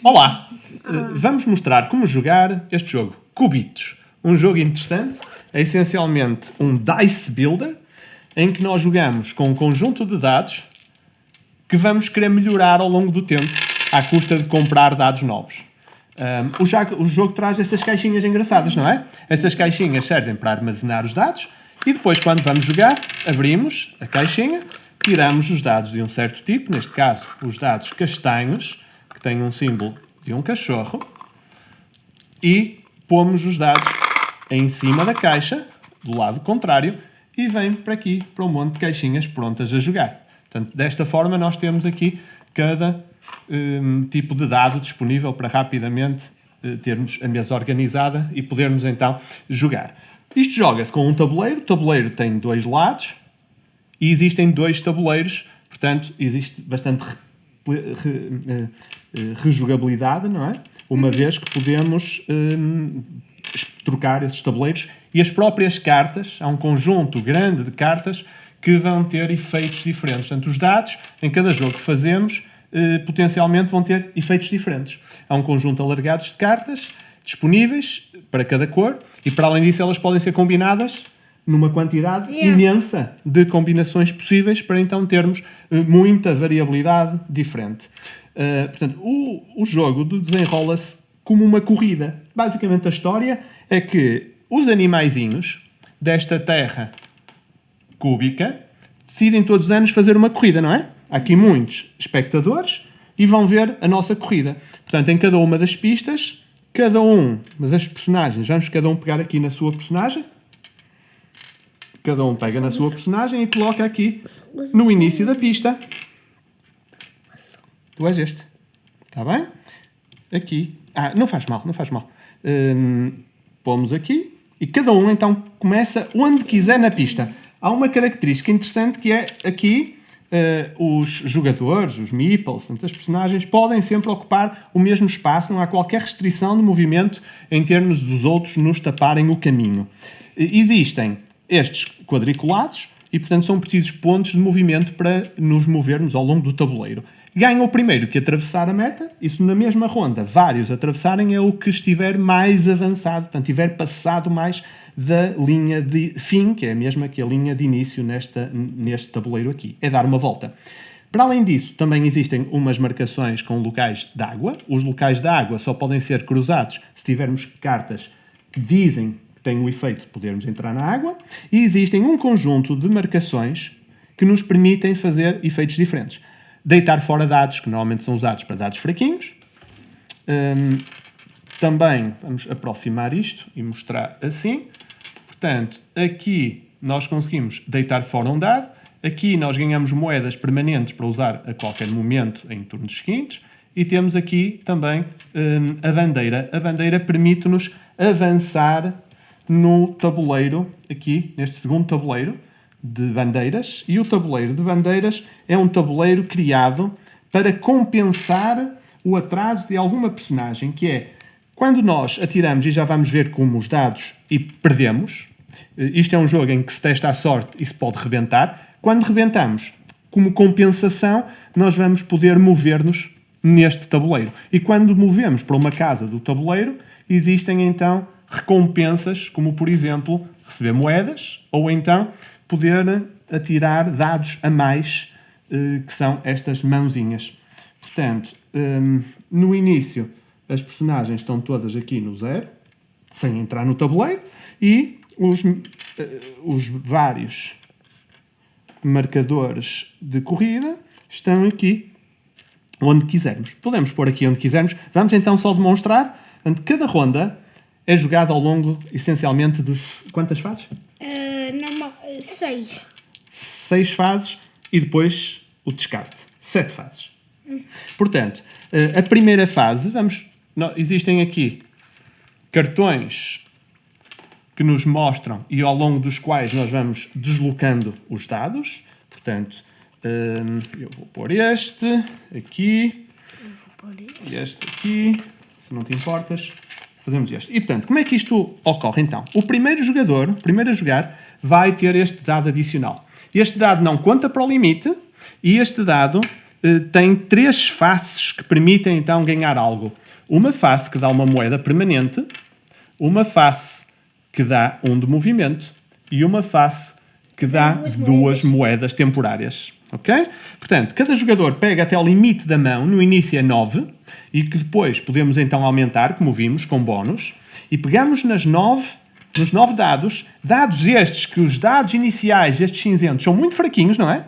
Olá! Vamos mostrar como jogar este jogo, Cubitos. Um jogo interessante, é essencialmente um dice builder, em que nós jogamos com um conjunto de dados que vamos querer melhorar ao longo do tempo, à custa de comprar dados novos. O jogo traz estas caixinhas engraçadas, não é? Estas caixinhas servem para armazenar os dados e depois, quando vamos jogar, abrimos a caixinha, tiramos os dados de um certo tipo, neste caso, os dados castanhos, que têm um símbolo de um cachorro, e pomos os dados em cima da caixa, do lado contrário, e vem para aqui, para um monte de caixinhas prontas a jogar. Portanto, desta forma, nós temos aqui cada tipo de dado disponível para rapidamente termos a mesa organizada e podermos então jogar. Isto joga-se com um tabuleiro. O tabuleiro tem dois lados e existem dois tabuleiros, portanto, existe bastante rejogabilidade, não é? Uma vez que podemos trocar esses tabuleiros e as próprias cartas, há um conjunto grande de cartas que vão ter efeitos diferentes. Portanto, os dados, em cada jogo que fazemos, potencialmente vão ter efeitos diferentes. Há um conjunto alargado de cartas disponíveis para cada cor e, para além disso, elas podem ser combinadas numa quantidade imensa de combinações possíveis para então termos muita variabilidade diferente. Portanto, o jogo desenrola-se como uma corrida. Basicamente, a história é que os animaizinhos desta terra cúbica decidem todos os anos fazer uma corrida, não é? Há aqui muitos espectadores e vão ver a nossa corrida. Portanto, em cada uma das pistas, cada um das personagens, vamos cada um pegar aqui na sua personagem, cada um pega na sua personagem e coloca aqui no início da pista. Tu és este. Está bem? Aqui. Não faz mal, não faz mal. Pomos aqui e cada um então começa onde quiser na pista. Há uma característica interessante que é aqui os jogadores, os meeples, portanto, as personagens podem sempre ocupar o mesmo espaço, não há qualquer restrição de movimento em termos dos outros nos taparem o caminho. Existem estes quadriculados e, portanto, são precisos pontos de movimento para nos movermos ao longo do tabuleiro. Ganha o primeiro que atravessar a meta, e se na mesma ronda vários atravessarem é o que estiver mais avançado, portanto, tiver passado mais da linha de fim, que é a mesma que a linha de início neste tabuleiro aqui. É dar uma volta. Para além disso, também existem umas marcações com locais de água. Os locais de água só podem ser cruzados se tivermos cartas que dizem que têm o efeito de podermos entrar na água. E existem um conjunto de marcações que nos permitem fazer efeitos diferentes. Deitar fora dados, que normalmente são usados para dados fraquinhos. Também vamos aproximar isto e mostrar assim. Portanto, aqui nós conseguimos deitar fora um dado. Aqui nós ganhamos moedas permanentes para usar a qualquer momento em turnos seguintes. E temos aqui também a bandeira. A bandeira permite-nos avançar no tabuleiro, aqui neste segundo tabuleiro de bandeiras. E o tabuleiro de bandeiras é um tabuleiro criado para compensar o atraso de alguma personagem, que é quando nós atiramos, e já vamos ver como os dados, e perdemos. Isto é um jogo em que se testa a sorte e se pode rebentar. Quando rebentamos, como compensação, nós vamos poder mover-nos neste tabuleiro. E quando movemos para uma casa do tabuleiro, existem então recompensas, como por exemplo, receber moedas, ou então poder atirar dados a mais, que são estas mãozinhas. Portanto, no início, as personagens estão todas aqui no 0, sem entrar no tabuleiro, e os vários marcadores de corrida estão aqui onde quisermos. Podemos pôr aqui onde quisermos. Vamos então só demonstrar. Cada ronda é jogada ao longo, essencialmente, de quantas fases? 6. 6 fases e depois o descarte. 7 fases. Portanto, a primeira fase, existem aqui cartões que nos mostram e ao longo dos quais nós vamos deslocando os dados. Portanto, eu vou pôr este aqui, este aqui, se não te importas, fazemos este. E, portanto, como é que isto ocorre então? O primeiro jogador, o primeiro a jogar, vai ter este dado adicional. Este dado não conta para o limite e este dado tem 3 faces que permitem então ganhar algo. Uma face que dá uma moeda permanente, uma face que dá 1 de movimento e uma face que dá 2 moedas temporárias. Ok? Portanto, cada jogador pega até ao limite da mão, no início é 9, e que depois podemos então aumentar, como vimos, com bónus, e pegamos nos 9 dados estes, que os dados iniciais, estes cinzentos, são muito fraquinhos, não é?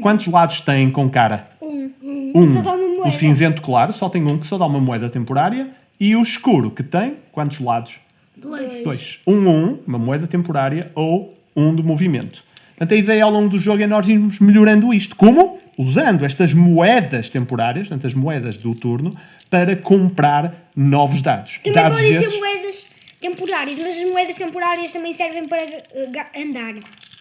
Quantos lados têm com cara? Só dá uma moeda. O cinzento claro só tem um que só dá uma moeda temporária, e o escuro que tem, quantos lados? 2. Uma moeda temporária, ou 1 de movimento. Portanto, a ideia ao longo do jogo é nós irmos melhorando isto. Como? Usando estas moedas temporárias, portanto, as moedas do turno, para comprar novos dados. Também Dados podem ser esses, moedas temporárias, mas as moedas temporárias também servem para andar.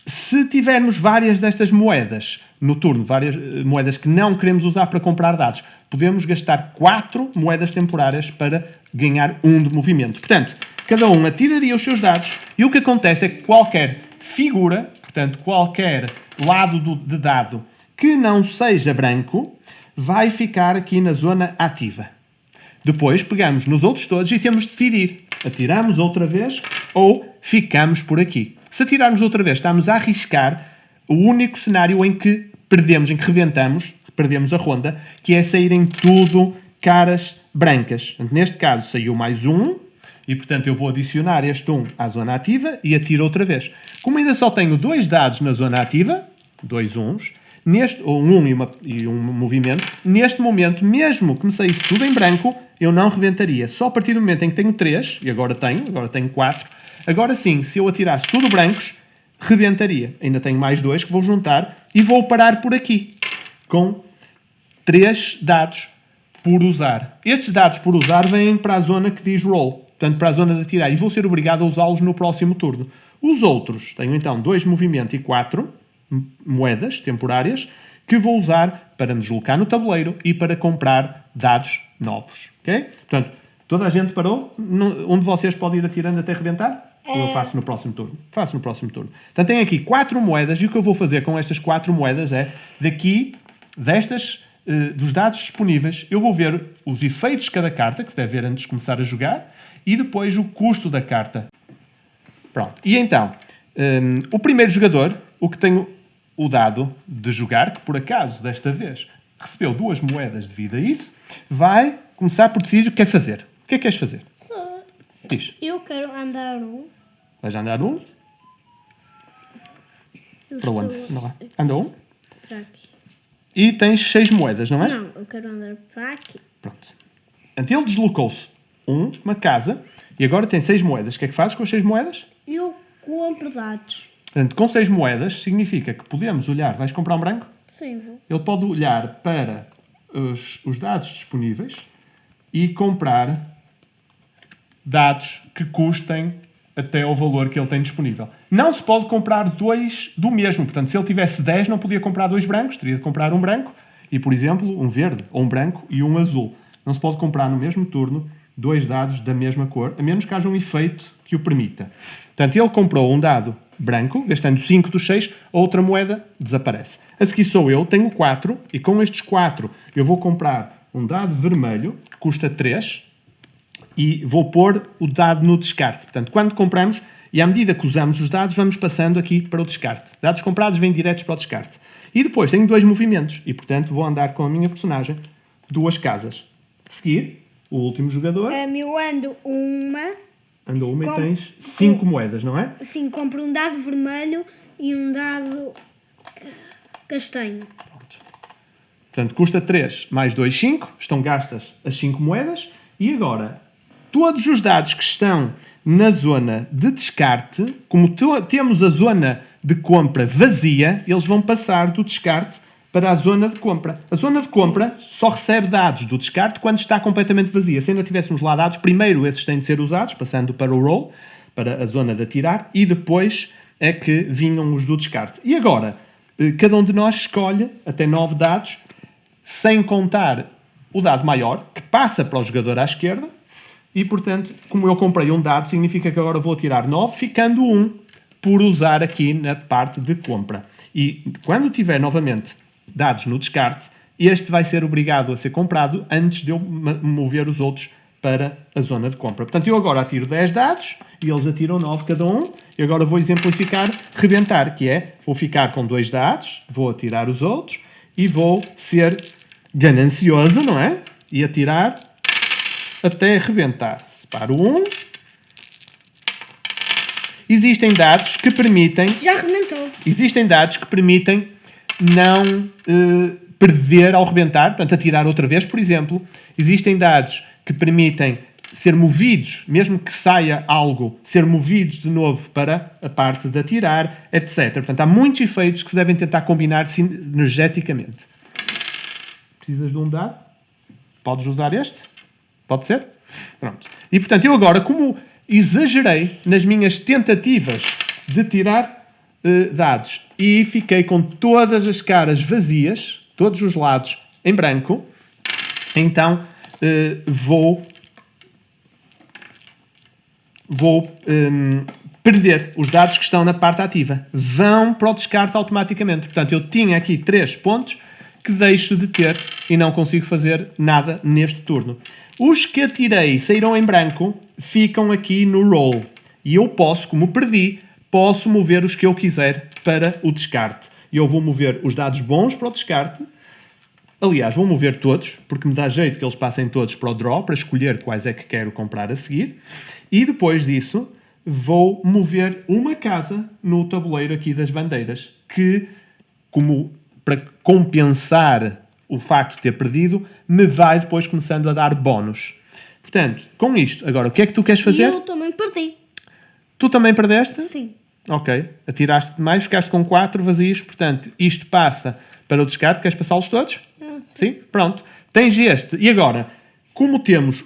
se tivermos várias destas moedas no turno, várias moedas que não queremos usar para comprar dados, podemos gastar 4 moedas temporárias para ganhar 1 de movimento. Portanto, cada um atiraria os seus dados e o que acontece é que qualquer figura, portanto, qualquer lado de dado que não seja branco, vai ficar aqui na zona ativa. Depois pegamos nos outros todos e temos de decidir. Atiramos outra vez ou ficamos por aqui. Se atirarmos outra vez, estamos a arriscar o único cenário em que perdemos, em que rebentamos, perdemos a ronda, que é saírem tudo caras brancas. Portanto, neste caso saiu mais 1, e portanto eu vou adicionar este 1 à zona ativa e atiro outra vez. Como ainda só tenho 2 dados na zona ativa, 2 1s, ou um 1 e um movimento, neste momento, mesmo que me saísse tudo em branco, eu não rebentaria. Só a partir do momento em que tenho 3, e agora tenho 4, agora sim, se eu atirasse tudo brancos, rebentaria. Ainda tenho mais 2 que vou juntar e vou parar por aqui, com 3 dados por usar. Estes dados por usar vêm para a zona que diz roll, portanto para a zona de atirar, e vou ser obrigado a usá-los no próximo turno. Os outros, tenho então 2 movimento e 4 moedas temporárias, que vou usar para me deslocar no tabuleiro e para comprar dados novos. Ok? Portanto, toda a gente parou? Um de vocês pode ir atirando até rebentar? Ou eu faço no próximo turno? Faço no próximo turno. Portanto, tenho aqui 4 moedas e o que eu vou fazer com estas 4 moedas é, dos dados disponíveis, eu vou ver os efeitos de cada carta, que se deve ver antes de começar a jogar, e depois o custo da carta. Pronto. E então, o primeiro jogador, o que tem o dado de jogar, que por acaso, desta vez, recebeu 2 moedas devido a isso, vai começar por decidir o que quer fazer. O que é que queres fazer? Diz. Eu quero andar 1. Vais andar 1? Para onde? Anda 1? Para aqui. E tens 6 moedas, não é? Não, eu quero andar para aqui. Pronto. Então ele deslocou-se uma casa e agora tem 6 moedas. O que é que fazes com as 6 moedas? Eu compro dados. Portanto, com 6 moedas significa que podemos olhar. Vais comprar um branco? Sim, vou. Ele pode olhar para os dados disponíveis e comprar dados que custem até ao valor que ele tem disponível. Não se pode comprar 2 do mesmo. Portanto, se ele tivesse 10, não podia comprar 2 brancos. Teria de comprar um branco e, por exemplo, um verde, ou um branco e um azul. Não se pode comprar no mesmo turno 2 dados da mesma cor, a menos que haja um efeito que o permita. Portanto, ele comprou um dado branco, gastando 5 dos 6, a outra moeda desaparece. A seguir sou eu, tenho 4, e com estes 4 eu vou comprar um dado vermelho, que custa 3, e vou pôr o dado no descarte. Portanto, quando compramos, e à medida que usamos os dados, vamos passando aqui para o descarte. Dados comprados vêm diretos para o descarte. E depois tenho 2 movimentos, e portanto vou andar com a minha personagem 2 casas. A seguir, o último jogador Eu ando uma. andou uma e tens 5 moedas, não é? Sim, compro um dado vermelho e um dado castanho. Portanto, custa 3 mais 2, 5. Estão gastas as 5 moedas. E agora, todos os dados que estão na zona de descarte, como temos a zona de compra vazia, eles vão passar do descarte para a zona de compra. A zona de compra só recebe dados do descarte quando está completamente vazia. Se ainda tivéssemos lá dados, primeiro esses têm de ser usados, passando para o roll, para a zona de atirar, e depois é que vinham os do descarte. E agora, cada um de nós escolhe até 9 dados, sem contar o dado maior, que passa para o jogador à esquerda, e portanto, como eu comprei um dado, significa que agora vou tirar 9, ficando 1 por usar aqui na parte de compra. E quando tiver novamente dados no descarte, este vai ser obrigado a ser comprado antes de eu mover os outros para a zona de compra. Portanto, eu agora atiro 10 dados e eles atiram 9 cada um. E agora vou exemplificar rebentar, que é, vou ficar com 2 dados, vou atirar os outros e vou ser ganancioso, não é? E atirar até rebentar. Separo um. Existem dados que permitem... Já arrebentou. Existem dados que permitem não perder ao rebentar, portanto, atirar outra vez, por exemplo. Existem dados que permitem ser movidos, mesmo que saia algo, ser movidos de novo para a parte de atirar, etc. Portanto, há muitos efeitos que se devem tentar combinar sinergeticamente. Precisas de um dado? Podes usar este? Pode ser? Pronto. E, portanto, eu agora, como exagerei nas minhas tentativas de tirar dados e fiquei com todas as caras vazias, todos os lados em branco, então vou perder os dados que estão na parte ativa. Vão para o descarte automaticamente. Portanto, eu tinha aqui 3 pontos que deixo de ter e não consigo fazer nada neste turno. Os que atirei e saíram em branco ficam aqui no roll. E eu posso, como perdi, posso mover os que eu quiser para o descarte. E eu vou mover os dados bons para o descarte. Aliás, vou mover todos, porque me dá jeito que eles passem todos para o draw, para escolher quais é que quero comprar a seguir. E depois disso, vou mover uma casa no tabuleiro aqui das bandeiras, que, como para compensar o facto de ter perdido, me vai depois começando a dar bónus. Portanto, com isto, agora, o que é que tu queres E fazer? eu também perdi. Tu também perdeste? Sim. Ok. Atiraste demais, ficaste com 4 vazios. Portanto, isto passa para o descarte. Queres passá-los todos? Sim? Pronto. Tens este. E agora, como temos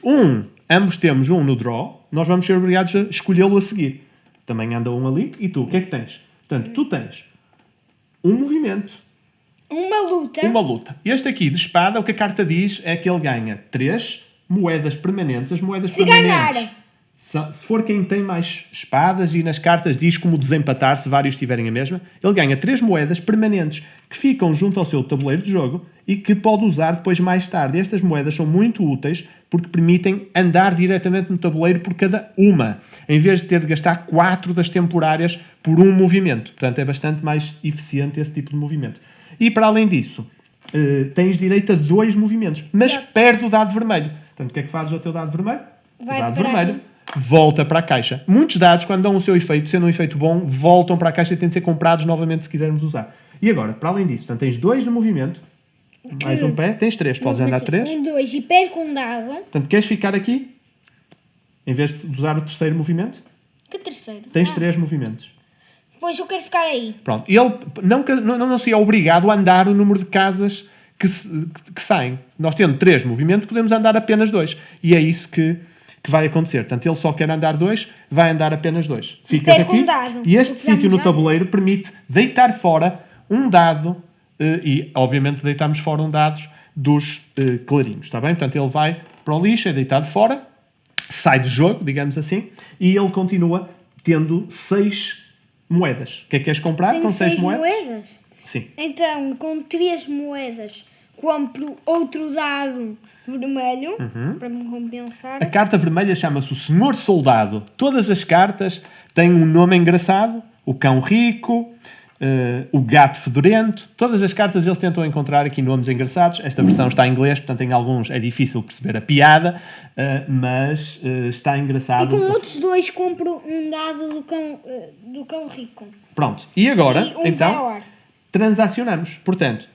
ambos temos um no draw, nós vamos ser obrigados a escolhê-lo a seguir. Também anda um ali. E tu, o que é que tens? Portanto, tu tens um movimento. Uma luta. Uma luta. Este aqui de espada, o que a carta diz é que ele ganha 3 moedas permanentes. As moedas permanentes... ganhar. Se for quem tem mais espadas e nas cartas diz como desempatar, se vários tiverem a mesma, ele ganha 3 moedas permanentes que ficam junto ao seu tabuleiro de jogo e que pode usar depois mais tarde. Estas moedas são muito úteis porque permitem andar diretamente no tabuleiro por cada uma, em vez de ter de gastar 4 das temporárias por um movimento. Portanto, é bastante mais eficiente esse tipo de movimento. E para além disso, tens direito a 2 movimentos, mas perde o dado vermelho. Portanto, o que é que fazes ao teu dado vermelho? Vai o dado para vermelho aqui. volta para a caixa. Muitos dados, quando dão o seu efeito, sendo um efeito bom, voltam para a caixa e têm de ser comprados novamente se quisermos usar. E agora, para além disso, portanto, tens 2 de movimento, mais um pé, tens 3, podes andar 3. 1, 2 e perco um dado. Portanto, queres ficar aqui, em vez de usar o terceiro movimento, Que terceiro? tens 3 movimentos. Pois eu quero ficar aí. Pronto. Ele não se é obrigado a andar o número de casas que saem. Nós tendo 3 movimentos, podemos andar apenas 2. E é isso que vai acontecer. Portanto, ele só quer andar 2, vai andar apenas 2. Ficas perco aqui. um dado. E este O que dá-me sítio no já? tabuleiro permite deitar fora um dado e, obviamente, deitamos fora um dado dos clarinhos. Está bem? Portanto, ele vai para o lixo, é deitado fora, sai do jogo, digamos assim, e ele continua tendo 6 moedas. O que é que queres comprar Tenho com 6 6 moedas? moedas. Sim. Então, com 3 moedas, compro outro dado vermelho para me compensar. A carta vermelha chama-se o Senhor Soldado. Todas as cartas têm um nome engraçado. O Cão Rico, o Gato Fedorento. Todas as cartas eles tentam encontrar aqui nomes engraçados. Esta versão está em inglês, portanto em alguns é difícil perceber a piada, mas está E engraçado. com outros 2 compro um dado do cão rico. Pronto. E agora, E um então, power. transacionamos. Portanto,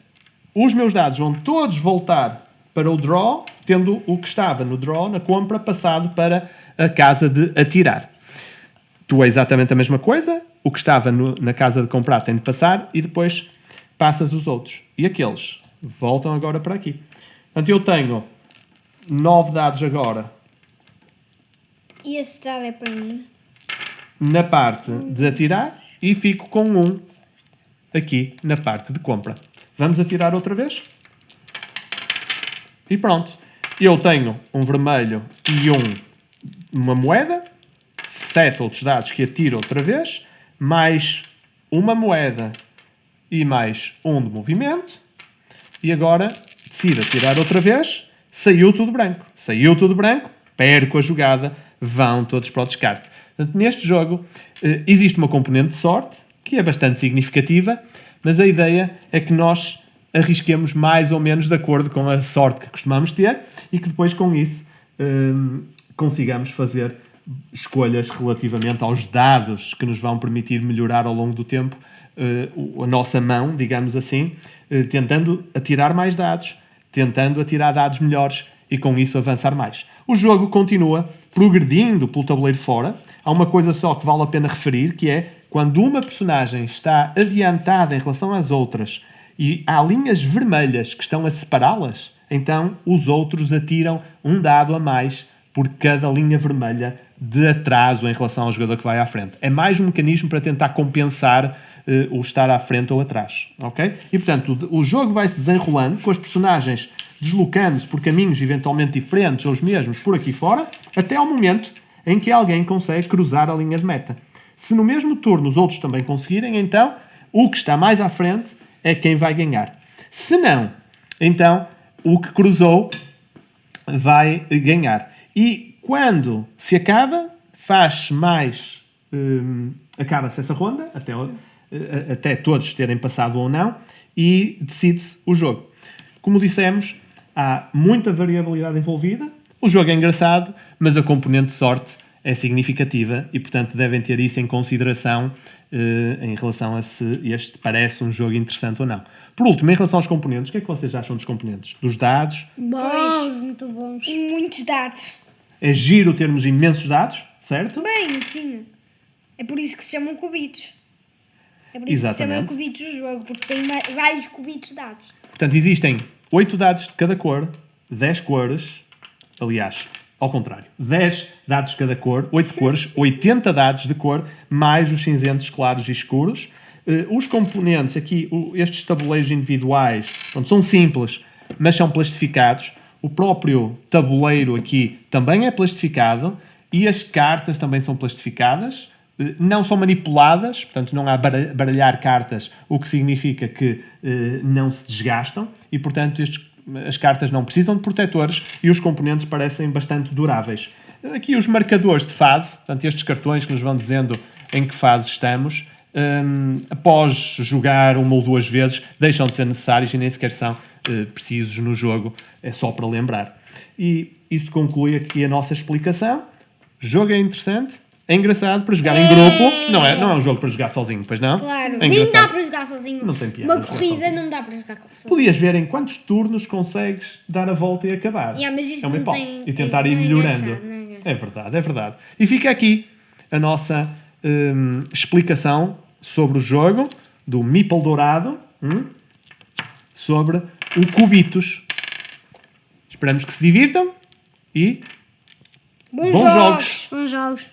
os meus dados vão todos voltar para o draw, tendo o que estava no draw, na compra, passado para a casa de atirar. Tu é exatamente a mesma coisa. O que estava na casa de comprar tem de passar e depois passas os outros. E aqueles voltam agora para aqui. Portanto, eu tenho 9 dados agora E esse dado é para mim. na parte de atirar e fico com 1 aqui na parte de compra. Vamos atirar outra vez? E pronto. Eu tenho um vermelho e uma moeda, 7 outros dados que atiro outra vez, mais uma moeda e mais 1 de movimento. E agora decide tirar outra vez, saiu tudo branco. Saiu tudo branco, perco a jogada, vão todos para o descarte. Portanto, neste jogo existe uma componente de sorte, que é bastante significativa, mas a ideia é que nós arrisquemos mais ou menos de acordo com a sorte que costumamos ter e que depois com isso consigamos fazer escolhas relativamente aos dados que nos vão permitir melhorar ao longo do tempo a nossa mão, digamos assim, tentando atirar mais dados, tentando atirar dados melhores e com isso avançar mais. O jogo continua progredindo pelo tabuleiro fora. Há uma coisa só que vale a pena referir, que é quando uma personagem está adiantada em relação às outras e há linhas vermelhas que estão a separá-las, então os outros atiram um dado a mais por cada linha vermelha de atraso em relação ao jogador que vai à frente. É mais um mecanismo para tentar compensar o estar à frente ou atrás. Okay? E, portanto, o jogo vai se desenrolando com as personagens deslocando-se por caminhos eventualmente diferentes ou os mesmos por aqui fora, até ao momento em que alguém consegue cruzar a linha de meta. Se no mesmo turno os outros também conseguirem, então o que está mais à frente é quem vai ganhar. Se não, então o que cruzou vai ganhar. E quando se acaba, faz mais... acaba-se essa ronda, até todos terem passado ou não, e decide-se o jogo. Como dissemos, há muita variabilidade envolvida, o jogo é engraçado, mas a componente de sorte é significativa e, portanto, devem ter isso em consideração em relação a se este parece um jogo interessante ou não. Por último, em relação aos componentes, o que é que vocês acham dos componentes? Dos dados? Bons, muito bons. E muitos dados. É giro termos imensos dados, certo? Bem, sim. É por isso que se chamam cubitos. É por isso que se chamam Exatamente. cubitos do jogo, porque tem vários cubitos de dados. Portanto, existem 8 dados de cada cor, 10 cores, aliás, ao contrário, 10 dados de cada cor, 8 cores, 80 dados de cor, mais os cinzentos claros e escuros. Os componentes aqui, estes tabuleiros individuais, pronto, são simples, mas são plastificados. O próprio tabuleiro aqui também é plastificado e as cartas também são plastificadas. Não são manipuladas, portanto não há baralhar cartas, o que significa que não se desgastam e, portanto, as cartas não precisam de protetores e os componentes parecem bastante duráveis. Aqui os marcadores de fase, portanto estes cartões que nos vão dizendo em que fase estamos, após jogar uma ou duas vezes, deixam de ser necessários e nem sequer são precisos no jogo, é só para lembrar. E isso conclui aqui a nossa explicação. O jogo é interessante. É engraçado para jogar em grupo. Não é um jogo para jogar sozinho, pois não? Claro. É Nem dá engraçado. para jogar sozinho. Não tem piada Uma jogar corrida sozinho. não dá para jogar sozinho. Podias ver em quantos turnos consegues dar a volta e acabar. Yeah, mas isso é uma não hipótese. tem- E tentar ir não é melhorando. engraçado, não é engraçado. É verdade, é verdade. E fica aqui a nossa explicação sobre o jogo do Meeple Dourado, sobre o Cubitos. Esperamos que se divirtam e Bons bons jogos. Bons jogos.